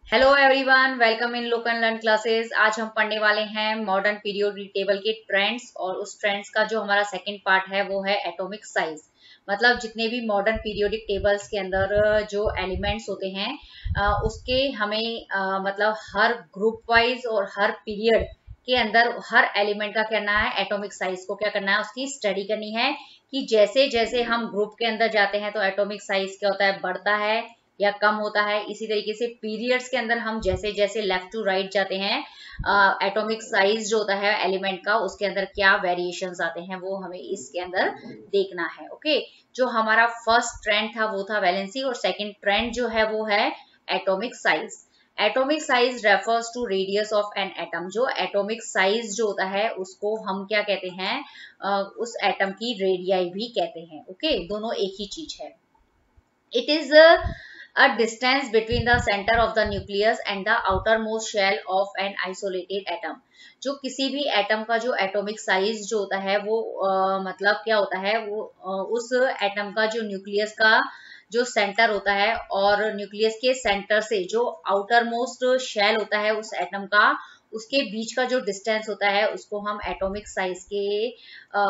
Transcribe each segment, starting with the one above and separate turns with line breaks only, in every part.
Hello everyone, welcome in look and learn classes. आज हम पढ़ने वाले हैं मॉडर्न पीरियोडिक टेबल के ट्रेंड्स, और उस ट्रेंड्स का जो हमारा सेकंड पार्ट है वो है एटॉमिक साइज। मतलब जितने भी मॉडर्न पीरियोडिक टेबल्स के अंदर जो एलिमेंट्स होते हैं उसके हमें मतलब हर ग्रुप वाइज और हर पीरियड के अंदर हर एलिमेंट का करना है, एटॉमिक साइज को क्या करना है, उसकी स्टडी करनी है कि जैसे जैसे हम ग्रुप के अंदर जाते हैं तो एटॉमिक साइज क्या होता है, बढ़ता है या कम होता है। इसी तरीके से पीरियड्स के अंदर हम जैसे जैसे लेफ्ट टू राइट जाते हैं एटॉमिक साइज जो होता है एलिमेंट का, उसके अंदर क्या वेरिएशंस आते हैं वो हमें इसके अंदर देखना है। ओके, जो हमारा फर्स्ट ट्रेंड था वो था वैलेंसी, और सेकंड ट्रेंड जो है वो है atomic size. Atomic size refers to radius of an atom. जो एटॉमिक साइज जो होता है उसको हम क्या कहते हैं, उस एटम की रेडियाई भी कहते हैं। ओके, दोनों एक ही चीज है। It is a distance between the center of the nucleus and the outermost shell of an isolated atom। जो किसी भी एटम का जो एटॉमिक साइज जो होता है वो मतलब क्या होता है, वो उस एटम का जो न्यूक्लियस का जो सेंटर होता है, और न्यूक्लियस के सेंटर से जो आउटर मोस्ट शेल होता है उस एटम का, उसके बीच का जो डिस्टेंस होता है उसको हम एटॉमिक साइज के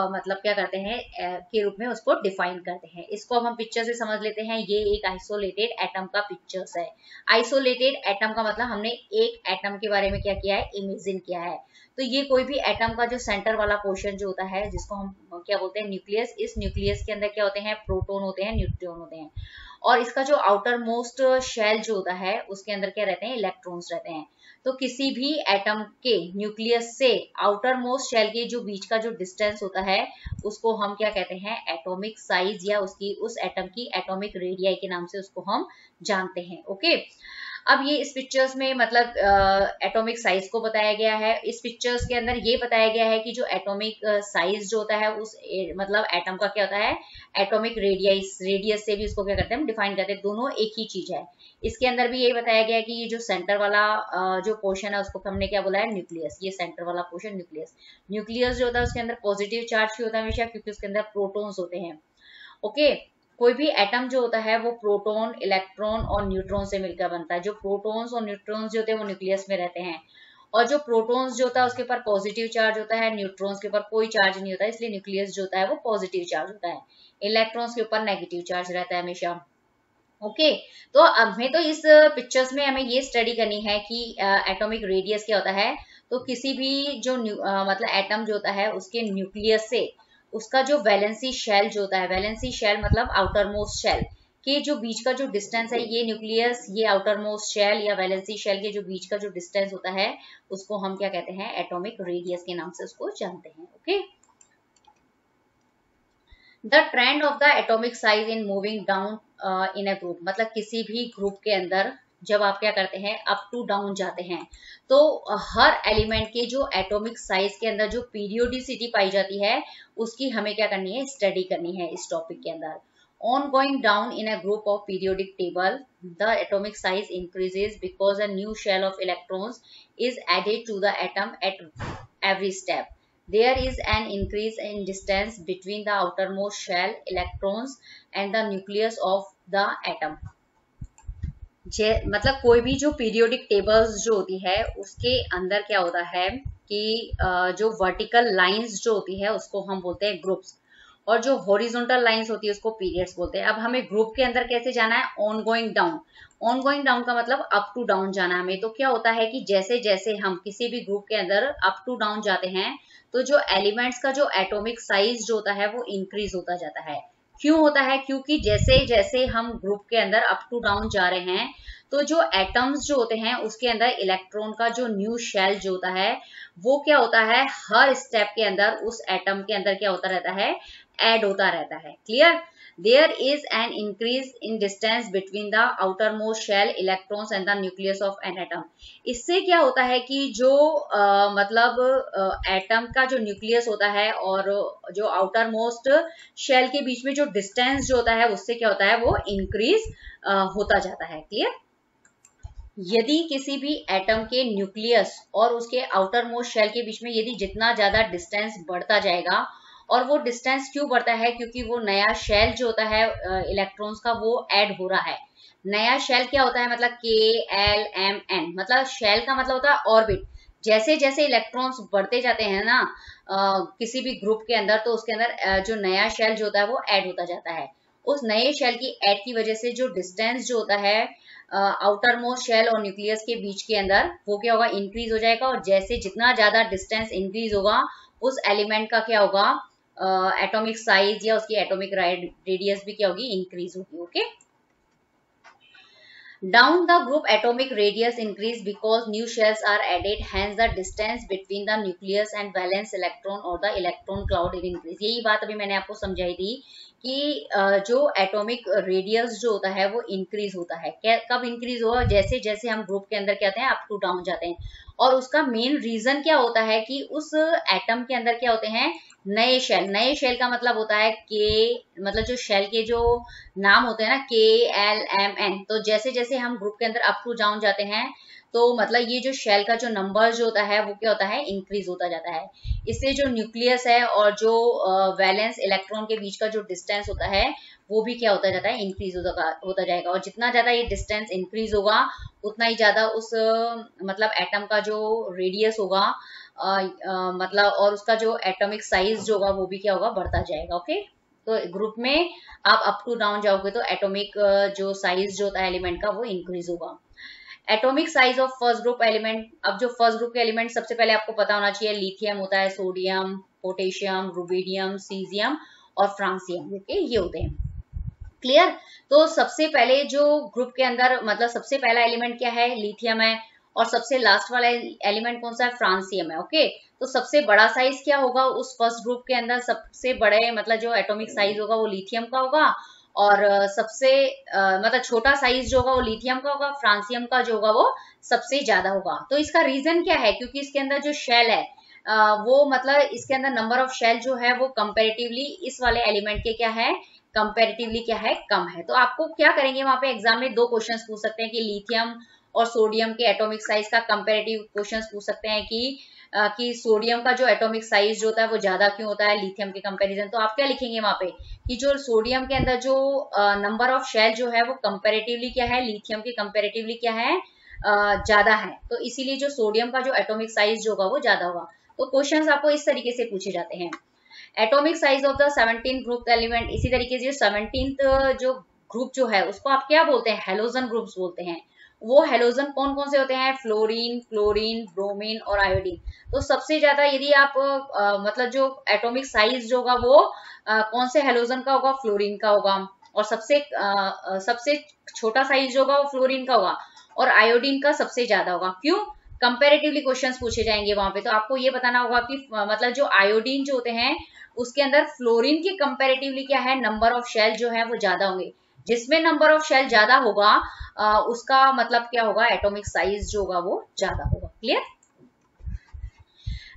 मतलब क्या करते हैं के रूप में उसको डिफाइन करते हैं। इसको अब हम पिक्चर से समझ लेते हैं। ये एक आइसोलेटेड एटम का पिक्चर्स है। आइसोलेटेड एटम का मतलब हमने एक एटम के बारे में क्या किया है, इमेजिन किया है। तो ये कोई भी एटम का जो सेंटर वाला पोर्शन जो होता है, जिसको हम क्या बोलते हैं, न्यूक्लियस। इस न्यूक्लियस के अंदर क्या होते हैं, प्रोटॉन होते हैं, न्यूट्रॉन होते हैं, और इसका जो आउटर मोस्ट शेल जो होता है उसके अंदर क्या रहते हैं, इलेक्ट्रॉन्स रहते हैं। तो किसी भी एटम के न्यूक्लियस से आउटर मोस्ट शेल के जो बीच का जो डिस्टेंस होता है उसको हम क्या कहते हैं, एटॉमिक साइज, या उसकी उस एटम की एटॉमिक रेडियाई के नाम से उसको हम जानते हैं। ओके, अब ये इस पिक्चर्स में मतलब एटॉमिक साइज को बताया गया है। इस पिक्चर्स के अंदर ये बताया गया है कि जो एटॉमिक साइज जो होता है उस मतलब एटम का क्या होता है, एटॉमिक रेडियस। रेडियस से भी उसको क्या करते हैं, हम डिफाइन करते हैं। दोनों एक ही चीज है। इसके अंदर भी यही बताया गया है कि ये जो सेंटर वाला जो पोर्शन है उसको हमने क्या बोला है, न्यूक्लियस। ये सेंटर वाला पोर्शन न्यूक्लियस। न्यूक्लियस जो होता है उसके अंदर पॉजिटिव चार्ज ही होता है हमेशा, क्योंकि उसके अंदर प्रोटॉन्स होते हैं। ओके, कोई भी एटम जो होता है वो प्रोटॉन, इलेक्ट्रॉन और न्यूट्रॉन से मिलकर बनता है। जो प्रोटॉन्स और न्यूट्रॉन्स जो होते हैं वो न्यूक्लियस में रहते हैं, और जो प्रोटॉन्स जो होता है उसके ऊपर पॉजिटिव चार्ज होता है, न्यूट्रॉन्स के ऊपर कोई चार्ज नहीं होता है, इसलिए न्यूक्लियस जो होता है वो पॉजिटिव चार्ज होता है। इलेक्ट्रॉन्स के ऊपर नेगेटिव चार्ज रहता है हमेशा। ओके, तो हमें तो इस पिक्चर्स में हमें ये स्टडी करनी है कि एटॉमिक रेडियस क्या होता है। तो किसी भी जो मतलब एटम जो होता है उसके न्यूक्लियस से उसका जो वैलेंसी शेल जो होता है, वैलेंसी शेल मतलब आउटर मोस्ट शेल के जो बीच का जो डिस्टेंस है, ये न्यूक्लियस, ये आउटर मोस्ट शेल या वैलेंसी शेल के जो बीच का जो डिस्टेंस होता है उसको हम क्या कहते हैं, एटॉमिक रेडियस के नाम से उसको जानते हैं। Okay, the trend of the atomic size in moving down in a group. मतलब किसी भी ग्रुप के अंदर जब आप क्या करते हैं, अप टू डाउन जाते हैं, तो हर एलिमेंट के जो एटॉमिक साइज के अंदर जो पीरियोडिसिटी पाई जाती है उसकी हमें क्या करनी है, स्टडी करनी है इस टॉपिक के अंदर। On going down in a group of periodic table, the atomic size increases because a new shell of electrons is added to the atom at every step. There is an increase in distance between the outermost shell electrons and the nucleus of the atom। मतलब कोई भी जो periodic tables जो होती है उसके अंदर क्या होता है कि जो वर्टिकल लाइंस जो होती है उसको हम बोलते हैं ग्रुप्स, और जो हॉरिजॉन्टल लाइंस होती है उसको पीरियड्स बोलते हैं। अब हमें ग्रुप के अंदर कैसे जाना है, on going down. On going down का मतलब अप टू डाउन जाना हमें। तो क्या होता है कि जैसे जैसे हम किसी भी ग्रुप के अंदर अप टू डाउन जाते हैं तो जो एलिमेंट्स का जो एटॉमिक साइज जो होता है वो इंक्रीज होता जाता है। क्यों होता है, क्योंकि जैसे जैसे हम ग्रुप के अंदर अप टू डाउन जा रहे हैं तो जो एटम्स जो होते हैं उसके अंदर इलेक्ट्रॉन का जो न्यू शेल जो होता है वो क्या होता है, हर स्टेप के अंदर उस एटम के अंदर क्या होता रहता है, ऐड होता रहता है। Clear, there is an increase in distance between the outermost shell electrons and the nucleus of an atom. इससे क्या होता है कि जो मतलब एटम का जो न्यूक्लियस होता है और जो आउटर मोस्ट शेल के बीच में जो डिस्टेंस जो होता है उससे क्या होता है, वो इंक्रीज होता जाता है। क्लियर, यदि किसी भी एटम के न्यूक्लियस और उसके आउटर मोस्ट शेल के बीच में यदि जितना ज्यादा डिस्टेंस बढ़ता जाएगा और वो डिस्टेंस क्यों बढ़ता है, क्योंकि वो नया शेल जो होता है इलेक्ट्रॉन्स का वो ऐड हो रहा है। नया शेल क्या होता है, मतलब KLMN, मतलब शेल का मतलब होता है ऑर्बिट। जैसे जैसे इलेक्ट्रॉन्स बढ़ते जाते हैं ना किसी भी ग्रुप के अंदर, तो उसके अंदर जो नया शेल जो होता है वो ऐड होता जाता है। उस नए शेल की ऐड की वजह से जो डिस्टेंस जो होता है आउटर मोस्ट शेल और न्यूक्लियस के बीच के अंदर, वो क्या होगा, इंक्रीज हो जाएगा। और जैसे जितना ज्यादा डिस्टेंस इंक्रीज होगा, उस एलिमेंट का क्या होगा, एटॉमिक साइज या उसकी एटॉमिक रेडियस भी क्या होगी, इंक्रीज होगी। Okay, down the group atomic radius increase because new shells are added, hence the distance between the nucleus and valence electron or the electron cloud will increase। यही बात अभी मैंने आपको समझाई थी कि जो एटॉमिक रेडियस जो होता है वो इंक्रीज होता है। कब इंक्रीज होगा, जैसे जैसे हम ग्रुप के अंदर क्या आते हैं, अप टू डाउन जाते हैं। और उसका मेन रीजन क्या होता है कि उस एटम के अंदर क्या होते हैं, नए शेल। नए शेल का मतलब होता है के, मतलब जो शेल के जो नाम होते हैं ना, KLMN। तो जैसे जैसे हम ग्रुप के अंदर अप टू डाउन जाते हैं, तो मतलब ये जो शेल का जो नंबर जो होता है वो क्या होता है, इंक्रीज होता जाता है। इससे जो न्यूक्लियस है और जो वैलेंस इलेक्ट्रॉन के बीच का जो डिस्टेंस होता है वो भी क्या होता जाता है, इंक्रीज होता जाएगा। और जितना ज्यादा ये डिस्टेंस इंक्रीज होगा, उतना ही ज्यादा उस मतलब एटम का जो रेडियस होगा मतलब, और उसका जो एटॉमिक साइज जो होगा वो भी क्या होगा, बढ़ता जाएगा। ओके, तो ग्रुप में आप अप टू डाउन जाओगे तो एटॉमिक जो साइज जो होता है एलिमेंट का वो इंक्रीज होगा। Atomic size of first group element, अब जो फर्स्ट ग्रुप के एलिमेंट सबसे पहले आपको पता होना चाहिए, लिथियम होता है, सोडियम, पोटेशियम, रुबिडियम, सीजियम और फ्रांसियम। ओके, ये होते हैं। क्लियर। तो सबसे पहले जो ग्रुप के अंदर मतलब सबसे पहला एलिमेंट क्या है, लिथियम है। और सबसे लास्ट वाला एलिमेंट कौन सा है, फ्रांसियम है। ओके, तो सबसे बड़ा साइज क्या होगा उस फर्स्ट ग्रुप के अंदर, सबसे बड़े मतलब जो एटॉमिक साइज होगा वो लिथियम का होगा। और सबसे मतलब छोटा साइज जो होगा वो लिथियम का होगा, फ्रांसियम का जो होगा वो सबसे ज्यादा होगा। तो इसका रीजन क्या है, क्योंकि इसके अंदर जो शेल है वो मतलब इसके अंदर नंबर ऑफ शेल जो है वो कंपेरेटिवली इस वाले एलिमेंट के क्या है, कंपेरेटिवली क्या है, कम है। तो आपको क्या करेंगे, वहां पे एग्जाम में दो क्वेश्चंस पूछ सकते हैं कि लिथियम और सोडियम के एटॉमिक साइज का कंपेरेटिव क्वेश्चंस पूछ सकते हैं कि सोडियम का जो एटॉमिक साइज जो होता है वो ज्यादा क्यों होता है लिथियम के कंपैरिजन। तो आप क्या लिखेंगे वहां पे कि जो सोडियम के अंदर जो नंबर ऑफ शेल जो है वो कंपेरेटिवली क्या है, लिथियम के कंपेरेटिवली क्या है, ज्यादा है। तो इसीलिए जो सोडियम का जो एटॉमिक साइज जो होगा वो ज्यादा होगा। तो क्वेश्चंस आपको इस तरीके से पूछे जाते हैं। Atomic size of the 17 group element, इसी तरीके से 17th जो ग्रुप जो है उसको आप क्या बोलते हैं, हेलोजन ग्रुप्स बोलते हैं। वो हेलोजन कौन कौन से होते हैं, फ्लोरीन, क्लोरीन, ब्रोमीन और आयोडीन। तो सबसे ज्यादा यदि आप मतलब जो एटॉमिक साइज जो होगा वो कौन से हेलोजन का होगा, फ्लोरीन का होगा। और सबसे छोटा साइज जो होगा वो फ्लोरीन का होगा। और आयोडीन का सबसे ज्यादा होगा। क्यों, कंपेरेटिवली क्वेश्चंस पूछे जाएंगे वहां पे। तो आपको ये बताना होगा कि मतलब जो आयोडीन जो होते हैं उसके अंदर फ्लोरीन के कंपेरेटिवली क्या है, नंबर ऑफ शेल जो है वो ज्यादा होंगे। जिसमें नंबर ऑफ शेल ज्यादा होगा उसका मतलब क्या होगा, एटॉमिक साइज जो होगा वो ज्यादा होगा। क्लियर।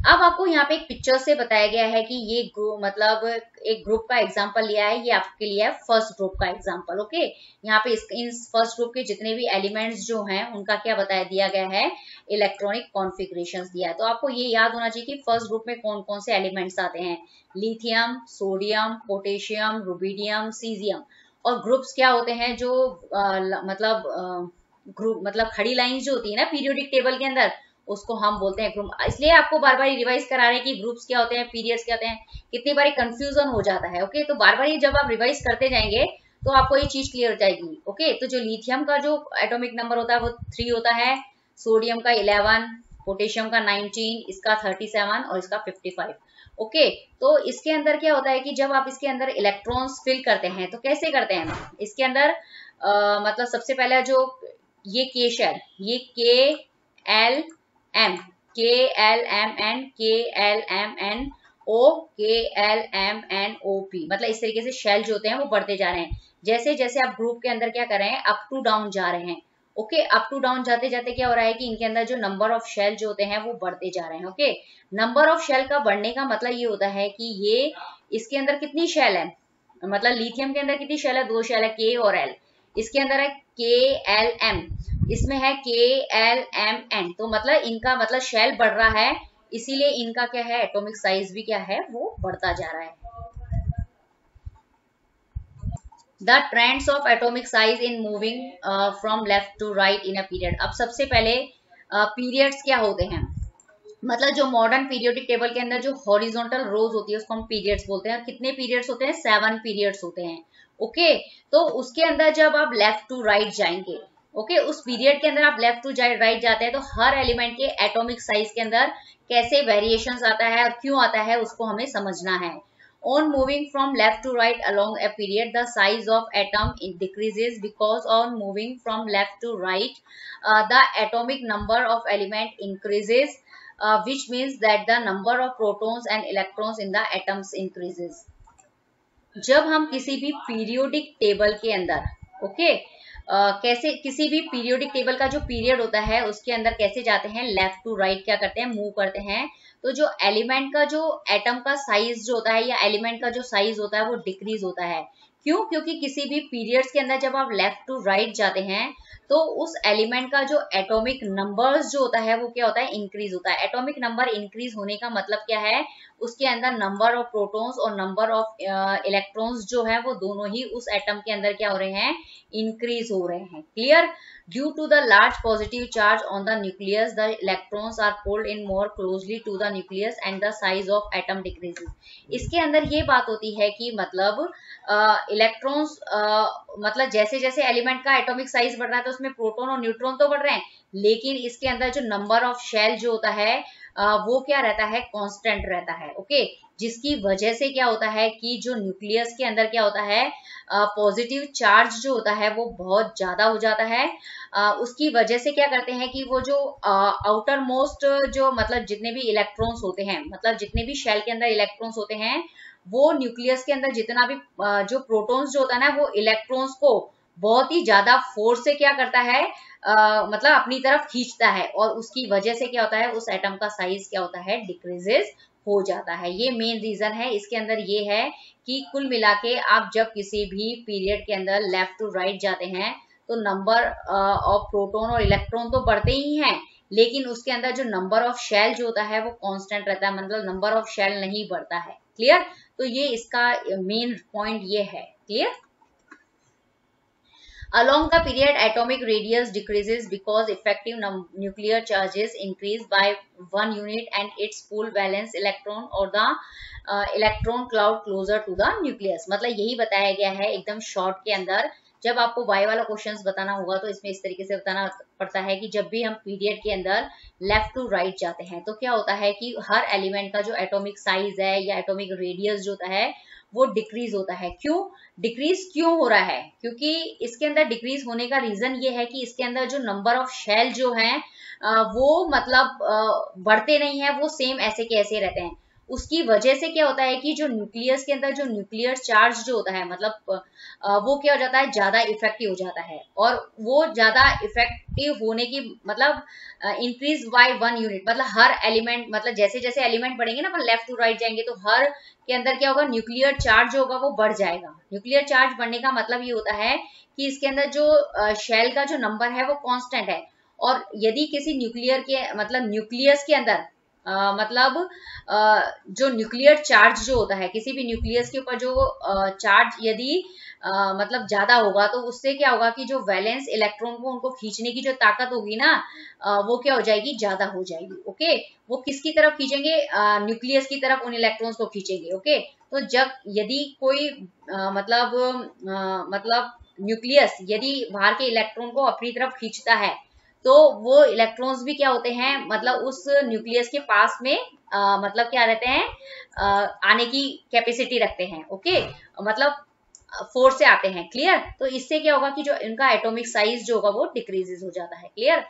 अब आपको यहाँ पे एक पिक्चर से बताया गया है कि ये मतलब एक ग्रुप का एग्जांपल लिया है, ये आपके लिए है फर्स्ट ग्रुप का एग्जांपल। ओके, यहाँ पे इन फर्स्ट ग्रुप के जितने भी एलिमेंट्स जो हैं उनका क्या बताया दिया गया है, इलेक्ट्रॉनिक कॉन्फ़िगरेशंस दिया है। तो आपको ये याद होना चाहिए कि फर्स्ट ग्रुप में कौन कौन से एलिमेंट्स आते हैं, lithium, sodium, potassium, rubidium, caesium. और ग्रुप्स क्या होते हैं, जो मतलब ग्रुप मतलब खड़ी लाइंस जो होती है ना पीरियोडिक टेबल के अंदर, उसको हम बोलते हैं ग्रुप। इसलिए आपको बार बार रिवाइज करा रहे हैं कि ग्रुप्स क्या होते हैं, पीरियड्स क्या होते हैं। कितनी बार कंफ्यूजन हो जाता है। ओके, तो बार बार जब आप रिवाइज करते जाएंगे तो आपको ये चीज क्लियर हो जाएगी। ओके, तो जो लिथियम का जो एटॉमिक नंबर होता है वो 3 होता है, सोडियम का 11, पोटेशियम का 19, इसका 37 और इसका 55। ओके, तो इसके अंदर क्या होता है कि जब आप इसके अंदर इलेक्ट्रॉन्स फिल करते हैं तो कैसे करते हैं, इसके अंदर मतलब सबसे पहले जो ये के शेल, ये KLM, KLMN, KLMNO, KLMNOP, मतलब इस तरीके से शेल जो होते हैं वो बढ़ते जा रहे हैं। जैसे जैसे आप ग्रुप के अंदर क्या कर रहे हैं, अप टू डाउन जा रहे हैं। ओके, अप टू डाउन जाते जाते क्या हो रहा है कि इनके अंदर जो नंबर ऑफ शेल जो होते हैं वो बढ़ते जा रहे हैं। ओके, नंबर ऑफ शेल का बढ़ने का मतलब ये होता है कि ये इसके अंदर कितनी शेल है, मतलब लिथियम के अंदर कितनी शेल है, 2 शेल है, K और L। इसके अंदर है KLM, इसमें है KLMN। तो मतलब इनका मतलब शेल बढ़ रहा है, इसीलिए इनका क्या है, एटॉमिक साइज भी क्या है वो बढ़ता जा रहा है। The trends of atomic size in moving from left to right in a period. अब सबसे पहले पीरियड्स क्या होते हैं, मतलब जो मॉडर्न पीरियोडिक टेबल के अंदर जो हॉरिजॉन्टल रोज होती है उसको हम पीरियड्स बोलते हैं। और कितने पीरियड्स होते हैं, 7 पीरियड्स होते हैं। ओके, तो उसके अंदर जब आप लेफ्ट टू राइट जाएंगे, ओके, उस पीरियड के अंदर आप लेफ्ट टू राइट जाते हैं तो हर एलिमेंट के एटॉमिक साइज के अंदर कैसे वेरिएशंस आता है और क्यों आता है उसको हमें समझना है। On moving from left to right along a period, the size of atom decreases because on moving from left to right, the atomic number of element increases, which means that the number of protons and electrons in the atoms increases. जब हम किसी भी periodic table के अंदर, okay, कैसे किसी भी periodic table का जो पीरियड होता है उसके अंदर कैसे जाते हैं, लेफ्ट टू राइट क्या करते हैं, मूव करते हैं, तो जो एलिमेंट का जो एटम का साइज जो होता है या एलिमेंट का जो साइज होता है वो डिक्रीज होता है। क्यों? क्योंकि किसी भी पीरियड्स के अंदर जब आप लेफ्ट टू राइट जाते हैं तो उस एलिमेंट का जो एटॉमिक नंबर्स जो होता है वो क्या होता है, इंक्रीज होता है। एटॉमिक नंबर इंक्रीज होने का मतलब क्या है, उसके अंदर नंबर ऑफ प्रोटॉन्स और नंबर ऑफ इलेक्ट्रॉन्स जो है वो दोनों ही उस एटम के अंदर क्या हो रहे हैं, इंक्रीज हो रहे हैं। Clear? Due to the large positive charge on the nucleus, the electrons are pulled in more closely to the nucleus and the size of atom decreases. इसके अंदर ये बात होती है कि मतलब इलेक्ट्रॉन्स मतलब जैसे जैसे एलिमेंट का एटॉमिक साइज बढ़ रहा है तो उसमें प्रोटॉन और न्यूट्रॉन तो बढ़ रहे हैं, लेकिन इसके अंदर जो नंबर ऑफ शेल जो होता है वो क्या रहता है, कांस्टेंट रहता है। ओके, जिसकी वजह से क्या होता है कि जो न्यूक्लियस के अंदर क्या होता है, पॉजिटिव चार्ज जो होता है वो बहुत ज्यादा हो जाता है। उसकी वजह से क्या करते हैं कि वो जो आउटर मोस्ट जो मतलब जितने भी इलेक्ट्रॉन्स होते हैं, मतलब जितने भी शेल के अंदर इलेक्ट्रॉन्स होते हैं, वो न्यूक्लियस के अंदर जितना भी जो प्रोटॉन्स जो होता है ना वो इलेक्ट्रॉन्स को बहुत ही ज्यादा फोर्स से क्या करता है, मतलब अपनी तरफ खींचता है, और उसकी वजह से क्या होता है, उस एटम का साइज क्या होता है, डिक्रीजेस हो जाता है। ये मेन रीजन है इसके अंदर ये है कि कुल मिला के आप जब किसी भी पीरियड के अंदर लेफ्ट टू राइट जाते हैं तो नंबर ऑफ प्रोटॉन और इलेक्ट्रॉन तो बढ़ते ही हैं, लेकिन उसके अंदर जो नंबर ऑफ शेल जो होता है वो कांस्टेंट रहता है, मतलब नंबर ऑफ शेल नहीं बढ़ता है। क्लियर? तो ये इसका मेन पॉइंट ये है। Clear? Along the period, atomic radius decreases because effective nuclear charges increase by 1 unit and its full valence electron or the electron cloud closer to the nucleus। मतलब यही बताया गया है एकदम शॉर्ट के अंदर। जब आपको वाई वाला क्वेश्चंस बताना होगा तो इसमें इस तरीके से बताना पड़ता है कि जब भी हम पीरियड के अंदर लेफ्ट टू राइट जाते हैं तो क्या होता है कि हर एलिमेंट का जो एटॉमिक साइज है या एटॉमिक रेडियस जो होता है वो डिक्रीज होता है। क्यों डिक्रीज क्यों हो रहा है? क्योंकि इसके अंदर डिक्रीज होने का रीजन ये है कि इसके अंदर जो नंबर ऑफ शेल जो हैं वो मतलब बढ़ते नहीं है, वो सेम ऐसे के ऐसे रहते हैं। उसकी वजह से क्या होता है कि जो न्यूक्लियस के अंदर जो न्यूक्लियर चार्ज जो होता है मतलब वो क्या हो जाता है, ज्यादा इफेक्टिव हो जाता है, और वो ज्यादा इफेक्टिव होने की मतलब इंक्रीज बाय 1 यूनिट, मतलब हर एलिमेंट मतलब जैसे जैसे एलिमेंट बढ़ेंगे ना, अपन लेफ्ट टू राइट जाएंगे तो हर के अंदर क्या होगा, न्यूक्लियर चार्ज जो होगा वो बढ़ जाएगा। न्यूक्लियर चार्ज बढ़ने का मतलब ये होता है कि इसके अंदर जो शेल का जो नंबर है वो कांस्टेंट है, और यदि किसी न्यूक्लियर के मतलब न्यूक्लियस के अंदर मतलब जो न्यूक्लियर चार्ज जो होता है किसी भी न्यूक्लियस के ऊपर जो चार्ज यदि मतलब ज्यादा होगा तो उससे क्या होगा कि जो वैलेंस इलेक्ट्रॉन को उनको खींचने की जो ताकत होगी ना वो क्या हो जाएगी, ज्यादा हो जाएगी। ओके, वो किसकी तरफ खींचेंगे, न्यूक्लियस की तरफ उन इलेक्ट्रॉन्स को खींचेंगे। ओके, तो जब यदि कोई मतलब न्यूक्लियस यदि बाहर के इलेक्ट्रॉन को अपनी तरफ खींचता है तो वो इलेक्ट्रॉन्स भी क्या होते हैं, मतलब उस न्यूक्लियस के पास में मतलब क्या रहते हैं, आने की कैपेसिटी रखते हैं। ओके, मतलब फोर्स से आते हैं। क्लियर? तो इससे क्या होगा कि जो इनका एटॉमिक साइज जो होगा वो डिक्रीजेस हो जाता है। क्लियर?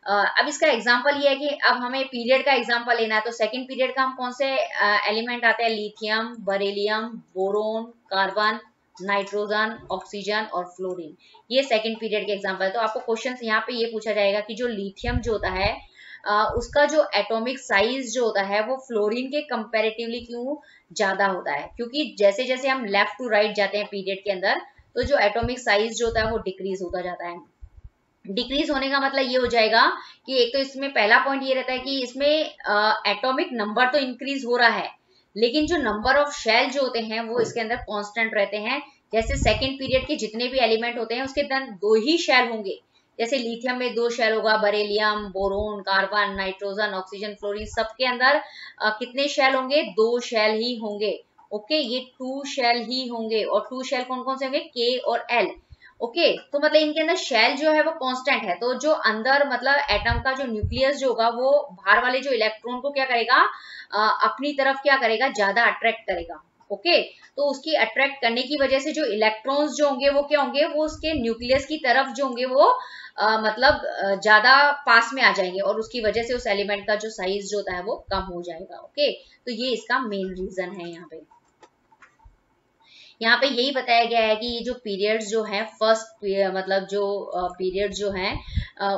अब इसका एग्जांपल ये है कि अब हमें पीरियड का एग्जांपल लेना है तो सेकंड पीरियड का हम कौन से एलिमेंट आते हैं, lithium, beryllium, boron, carbon, nitrogen, oxygen और फ्लोरीन। ये सेकंड पीरियड के एग्जांपल है। तो आपको क्वेश्चन यहाँ पे ये पूछा जाएगा कि जो लिथियम जो होता है उसका जो एटॉमिक साइज जो होता है वो फ्लोरीन के कंपैरेटिवली क्यों ज्यादा होता है? क्योंकि जैसे जैसे हम लेफ्ट टू राइट जाते हैं पीरियड के अंदर तो जो एटॉमिक साइज जो होता है वो डिक्रीज होता जाता है। डिक्रीज होने का मतलब ये हो जाएगा कि एक तो इसमें पहला पॉइंट ये रहता है कि इसमें एटॉमिक नंबर तो इंक्रीज हो रहा है, लेकिन जो नंबर ऑफ शेल जो होते हैं वो इसके अंदर कांस्टेंट रहते हैं, जैसे सेकंड पीरियड के जितने भी एलिमेंट होते हैं उसके अंदर 2 ही शेल होंगे। जैसे लिथियम में 2 शेल होगा, beryllium, boron, carbon, nitrogen, oxygen, fluorine, सबके अंदर कितने शेल होंगे? 2 शेल ही होंगे। ओके, ये 2 शेल ही होंगे। और 2 शेल कौन कौन से होंगे? के और एल। ओके, तो मतलब इनके अंदर शेल जो है वो कांस्टेंट है। तो जो अंदर मतलब एटम का जो न्यूक्लियस जो होगा वो बाहर वाले जो इलेक्ट्रॉन को क्या करेगा? अपनी तरफ क्या करेगा? ज्यादा अट्रैक्ट करेगा। ओके, तो उसकी अट्रैक्ट करने की वजह से जो इलेक्ट्रॉन्स जो होंगे वो क्या होंगे? वो उसके न्यूक्लियस की तरफ जो होंगे वो मतलब ज्यादा पास में आ जाएंगे और उसकी वजह से उस एलिमेंट का जो साइज जो होता है वो कम हो जाएगा। ओके, तो ये इसका मेन रीजन है। यहाँ पे यही बताया गया है कि ये जो पीरियड्स जो हैं फर्स्ट मतलब जो पीरियड जो हैं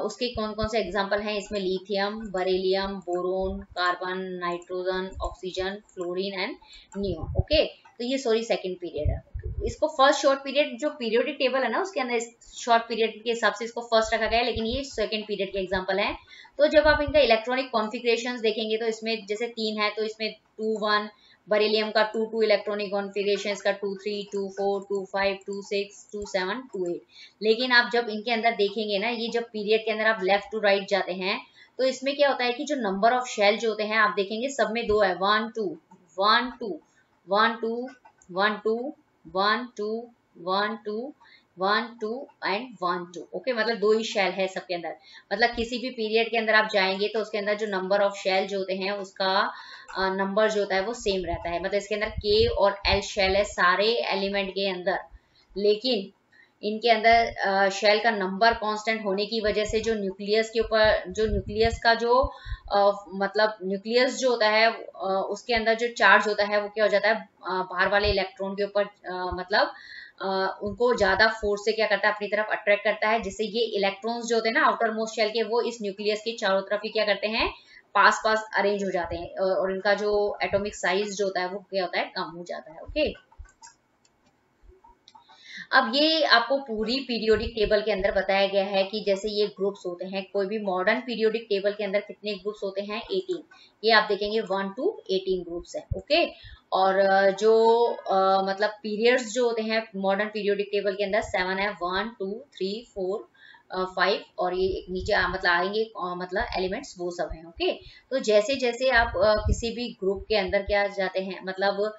उसके कौन कौन से एग्जांपल हैं इसमें? Lithium, beryllium, boron, carbon, nitrogen, oxygen, fluorine and neon. Okay, तो ये सॉरी सेकंड पीरियड है। इसको फर्स्ट शॉर्ट पीरियड जो पीरियोडिक टेबल है ना उसके अंदर शॉर्ट पीरियड के हिसाब से इसको फर्स्ट रखा गया है, लेकिन ये सेकंड पीरियड के एग्जांपल है। तो जब आप इनका इलेक्ट्रॉनिक कॉन्फ़िगरेशंस देखेंगे तो इसमें जैसे 3 है तो इसमें 2 1, बेरिलियम का 2 2 इलेक्ट्रॉनिक कॉन्फ़िगरेशन, इसका 2 3 2 4 2 5 2 6 2 7 2 8। लेकिन आप जब इनके अंदर देखेंगे ना, ये जब पीरियड के अंदर आप लेफ्ट टू राइट जाते हैं तो इसमें क्या होता है कि जो नंबर ऑफ शेल जो होते हैं आप देखेंगे सब में 2 है। 1 2 1 2 1 2 1 2 1 2 1 2 1 2 एंड 1 2। ओके, मतलब 2 ही शेल है सबके अंदर। मतलब किसी भी पीरियड के अंदर आप जाएंगे तो उसके अंदर जो नंबर ऑफ शेल जो होते हैं उसका नंबर जो होता है वो सेम रहता है। मतलब इसके अंदर के और एल शेल है सारे एलिमेंट के अंदर, लेकिन इनके अंदर शेल का नंबर कांस्टेंट होने की वजह से जो न्यूक्लियस के ऊपर जो न्यूक्लियस का जो मतलब न्यूक्लियस जो होता है उसके अंदर जो चार्ज होता है वो क्या हो जाता है? बाहर वाले इलेक्ट्रॉन के ऊपर मतलब उनको ज्यादा फोर्स से क्या करता है? अपनी तरफ अट्रैक्ट करता है, जिससे ये इलेक्ट्रॉन्स जो होते हैं ना आउटर मोस्ट शेल के वो इस न्यूक्लियस के चारों तरफ ही क्या करते हैं? पास पास अरेंज हो जाते हैं और इनका जो एटॉमिक साइज जो होता है वो क्या होता है? कम हो जाता है। ओके, अब ये आपको पूरी पीरियोडिक टेबल के अंदर बताया गया है कि जैसे ये ग्रुप्स होते हैं, कोई भी मॉडर्न पीरियोडिक टेबल के अंदर कितने ग्रुप्स होते हैं? 18। ये आप देखेंगे 1 to 18 ग्रुप्स है। ओके, और जो मतलब पीरियड्स जो होते हैं मॉडर्न पीरियोडिक टेबल के अंदर 7 है। 1 2 3 4 5 और ये एक नीचे मतलब आएंगे मतलब एलिमेंट्स वो सब हैं। ओके, तो जैसे जैसे आप किसी भी ग्रुप के अंदर क्या जाते हैं मतलब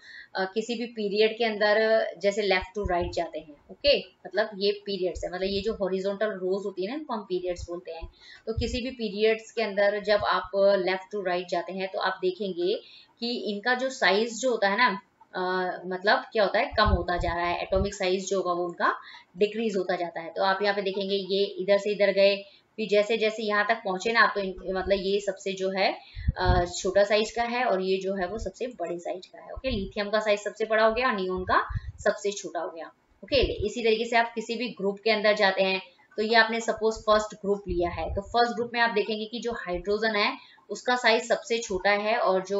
किसी भी पीरियड के अंदर जैसे लेफ्ट टू राइट जाते हैं। ओके, मतलब ये पीरियड्स है, मतलब ये जो हॉरिजॉन्टल रोज होती है ना इनको हम पीरियड्स बोलते हैं। तो किसी भी पीरियड्स के अंदर जब आप लेफ्ट टू राइट जाते हैं तो आप देखेंगे कि इनका जो साइज जो होता है ना मतलब क्या होता है? कम होता जा रहा है। एटॉमिक साइज जो होगा वो उनका डिक्रीज होता जाता है। तो आप यहाँ पे देखेंगे ये इधर से इधर गए, फिर जैसे जैसे यहाँ तक पहुंचे ना आप तो मतलब ये सबसे जो है छोटा साइज का है और ये जो है वो सबसे बड़े साइज का है। ओके, लिथियम का साइज सबसे बड़ा हो गया और नियोन का सबसे छोटा हो गया। ओके, इसी तरीके से आप किसी भी ग्रुप के अंदर जाते हैं तो ये आपने सपोज फर्स्ट ग्रुप लिया है तो फर्स्ट ग्रुप में आप देखेंगे कि जो हाइड्रोजन है उसका साइज सबसे छोटा है और जो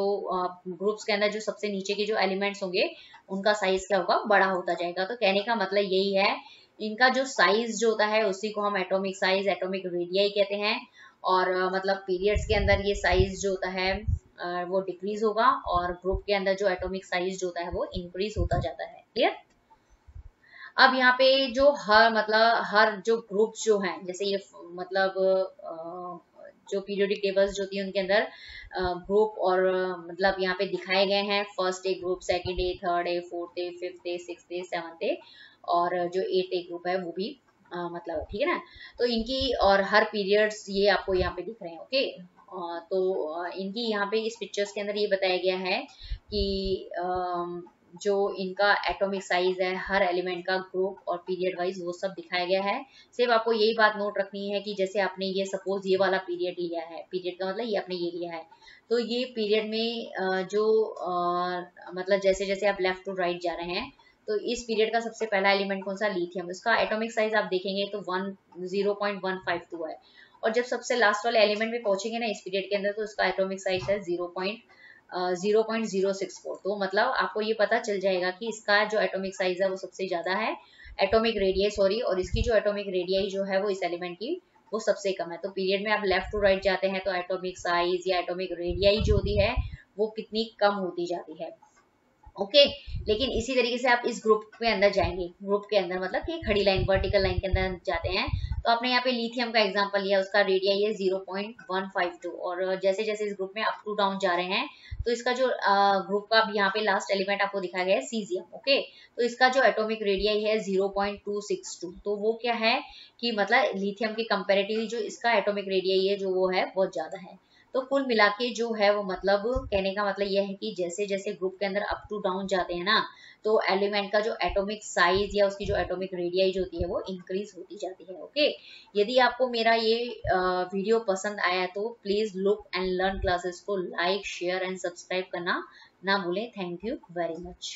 ग्रुप्स के अंदर जो सबसे नीचे के जो एलिमेंट्स होंगे उनका साइज क्या होगा? बड़ा होता जाएगा। तो कहने का मतलब यही है, इनका जो साइज जो होता है उसी को हम एटॉमिक साइज, एटॉमिक रेडियाई कहते हैं। और मतलब पीरियड्स के अंदर ये साइज जो होता है वो डिक्रीज होगा और ग्रुप के अंदर जो एटॉमिक साइज जो होता है वो इंक्रीज होता जाता है। क्लियर? अब यहाँ पे जो हर जो ग्रुप्स जो हैं जैसे ये मतलब जो पीरियोडिक टेबल्स जो होती है उनके अंदर ग्रुप और मतलब यहाँ पे दिखाए गए हैं। First A group, second A, third A, fourth A, fifth A, sixth A, seventh A और जो 8 ए ग्रुप है वो भी मतलब ठीक है ना। तो इनकी और हर पीरियड्स ये आपको यहाँ पे दिख रहे हैं। ओके, तो इनकी यहाँ पे इस पिक्चर्स के अंदर ये बताया गया है कि जो इनका एटॉमिक साइज है हर एलिमेंट का ग्रुप और पीरियड वाइज वो सब दिखाया गया है। सिर्फ आपको यही बात नोट रखनी है कि जैसे आपने ये सपोज ये वाला पीरियड लिया है, पीरियड का मतलब ये आपने ये लिया है, तो ये पीरियड में जो मतलब जैसे जैसे आप लेफ्ट टू राइट जा रहे हैं तो इस पीरियड का सबसे पहला एलिमेंट कौन सा? लिथियम। इसका एटॉमिक साइज आप देखेंगे तो 0.152 है और जब सबसे लास्ट वाले एलिमेंट में पहुंचेंगे ना इस पीरियड के अंदर तो उसका एटॉमिक साइज है 0.064। तो मतलब आपको ये पता चल जाएगा कि इसका जो एटॉमिक साइज है वो सबसे ज्यादा है, एटॉमिक रेडियस सॉरी, और इसकी जो एटॉमिक रेडियस जो है वो इस एलिमेंट की वो सबसे कम है। तो पीरियड में आप लेफ्ट टू राइट जाते हैं तो एटॉमिक साइज या एटॉमिक रेडियस जो होती है वो कितनी कम होती जाती है। ओके। लेकिन इसी तरीके से आप इस ग्रुप के अंदर जाएंगे, ग्रुप के अंदर मतलब कि खड़ी लाइन वर्टिकल लाइन के अंदर जाते हैं, तो आपने यहाँ पे लिथियम का एग्जांपल लिया, उसका रेडियाई है 0.152, और जैसे जैसे इस ग्रुप में अप टू डाउन जा रहे हैं तो इसका जो ग्रुप का यहाँ पे लास्ट एलिमेंट आपको दिखाया गया है सीजियम। ओके, तो इसका जो एटॉमिक रेडियाई है 0.262, तो वो क्या है कि मतलब लिथियम के कंपेरेटिवली जो इसका एटॉमिक रेडियाई है जो वो है बहुत ज्यादा है। तो कुल मिला के जो है वो मतलब कहने का मतलब यह है कि जैसे जैसे ग्रुप के अंदर अप टू डाउन जाते हैं ना, तो एलिमेंट का जो एटॉमिक साइज या उसकी जो एटॉमिक रेडियाई जो होती है वो इंक्रीज होती जाती है। ओके, यदि आपको मेरा ये वीडियो पसंद आया तो please look and learn classes को लाइक शेयर एंड सब्सक्राइब करना ना भूलें। Thank you very much.